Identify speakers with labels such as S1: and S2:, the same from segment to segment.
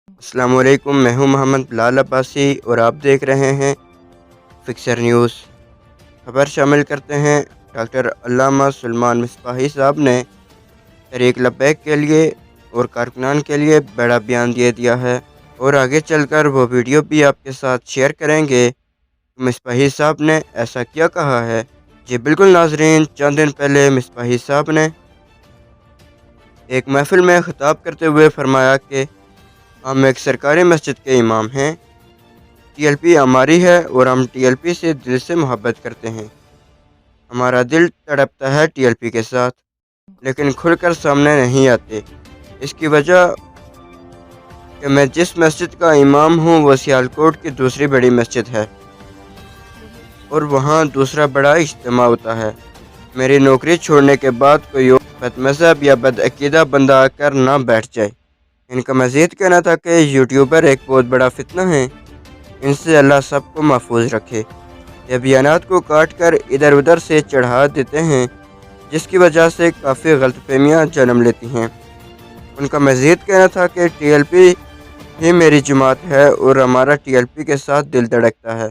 S1: السلام علیکم، میں ہوں محمد بلال عباسی اور آپ دیکھ رہے ہیں فکسر نیوز۔ خبر شامل کرتے ہیں۔ ڈاکٹر علامہ سلیمان مصباحی صاحب نے تحریک لبیک کے لیے اور کارکنان کے لیے بڑا بیان دے دیا ہے، اور آگے چل کر وہ ویڈیو بھی آپ کے ساتھ شیئر کریں گے۔ مصباحی صاحب نے ایسا کیا کہا ہے؟ جی بالکل ناظرین، چند دن پہلے مصباحی صاحب نے ایک محفل میں خطاب کرتے ہوئے فرمایا کہ ہم ایک سرکاری مسجد کے امام ہیں، ٹی ایل پی ہماری ہے اور ہم ٹی ایل پی سے دل سے محبت کرتے ہیں۔ ہمارا دل تڑپتا ہے ٹی ایل پی کے ساتھ، لیکن کھل کر سامنے نہیں آتے۔ اس کی وجہ کہ میں جس مسجد کا امام ہوں وہ سیالکوٹ کی دوسری بڑی مسجد ہے، اور وہاں دوسرا بڑا اجتماع ہوتا ہے۔ میری نوکری چھوڑنے کے بعد کوئی اور بد مذہب یا بد عقیدہ بندہ آ کر نہ بیٹھ جائے۔ ان کا مزید کہنا تھا کہ یوٹیوبر ایک بہت بڑا فتنہ ہے، ان سے اللہ سب کو محفوظ رکھے۔ یہ بیانات کو کاٹ کر ادھر ادھر سے چڑھا دیتے ہیں، جس کی وجہ سے کافی غلط فہمیاں جنم لیتی ہیں۔ ان کا مزید کہنا تھا کہ ٹی ایل پی ہی میری جماعت ہے اور ہمارا ٹی ایل پی کے ساتھ دل دھڑکتا ہے۔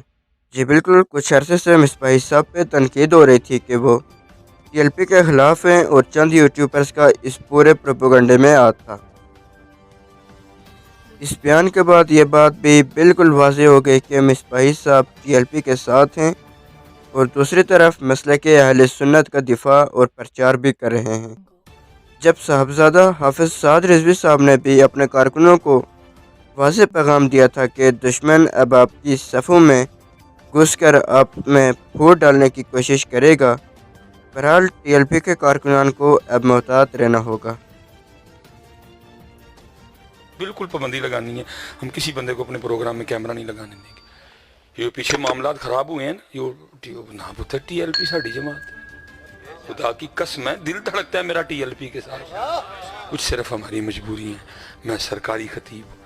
S1: جی بالکل، کچھ عرصے سے مصباحی صاحب پہ تنقید ہو رہی تھی کہ وہ ٹی ایل پی کے خلاف ہیں، اور چند یوٹیوبرز کا اس پورے پروپیگنڈے میں ہاتھ تھا۔ اس بیان کے بعد یہ بات بھی بالکل واضح ہو گئی کہ مصباحی صاحب ٹی ایل پی کے ساتھ ہیں، اور دوسری طرف مسلک اہل سنت کا دفاع اور پرچار بھی کر رہے ہیں۔ جب صاحبزادہ حافظ سعد رضوی صاحب نے بھی اپنے کارکنوں کو واضح پیغام دیا تھا کہ دشمن اب آپ کی صفوں میں گھس کر آپ میں پھوٹ ڈالنے کی کوشش کرے گا۔ بہرحال ٹی ایل پی کے کارکنان کو اب محتاط رہنا ہوگا۔
S2: بالکل پابندی لگانی ہے۔ ہم کسی بندے کو اپنے پروگرام میں کیمرہ نہیں لگانے دیں گے۔ یہ پیچھے معاملات خراب ہوئے ہیں نا، پتہ ٹی ایل پی ساڑی جماعت ہے، خدا کی قسم ہے، دل دھڑکتا ہے میرا ٹی ایل پی کے ساتھ۔ کچھ صرف ہماری مجبوری ہے۔ میں سرکاری خطیب ہوں،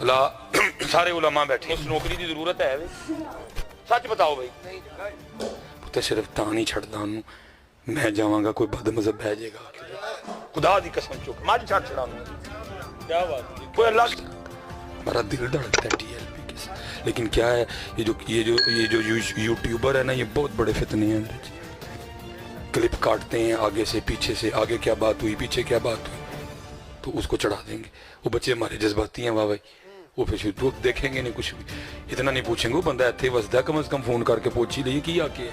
S2: اللہ سارے علماء بیٹھے ہیں، اس نوکری کی ضرورت ہے، سچ بتاؤ بھائی، پتہ صرف تاں نہیں چھڑ دانوں میں جاواں گا کوئی بد مذہب بہ جائے گا، خدا دی قسم چک مجھ چھڑ چھڑانوں، کیا بات ہے، کوئی اللہ ہمارا دل دھڑکتا ہے ٹی ایل پی کے ساتھ۔ لیکن کیا ہے، یہ جو یوٹیوبر ہے نا، یہ بہت بڑے فتنے ہیں۔ کلپ کاٹتے ہیں آگے سے پیچھے سے، آگے کیا بات ہوئی پیچھے کیا بات ہوئی، تو اس کو چڑھا دیں گے۔ وہ بچے ہمارے جذباتی ہیں، واہ بھائی، وہ پھر دیکھیں گے نہیں، کچھ بھی اتنا نہیں پوچھیں گے، وہ بندہ ایتھے وسدا، کم از کم فون کر کے پوچھ ہی لئے کہ آ کے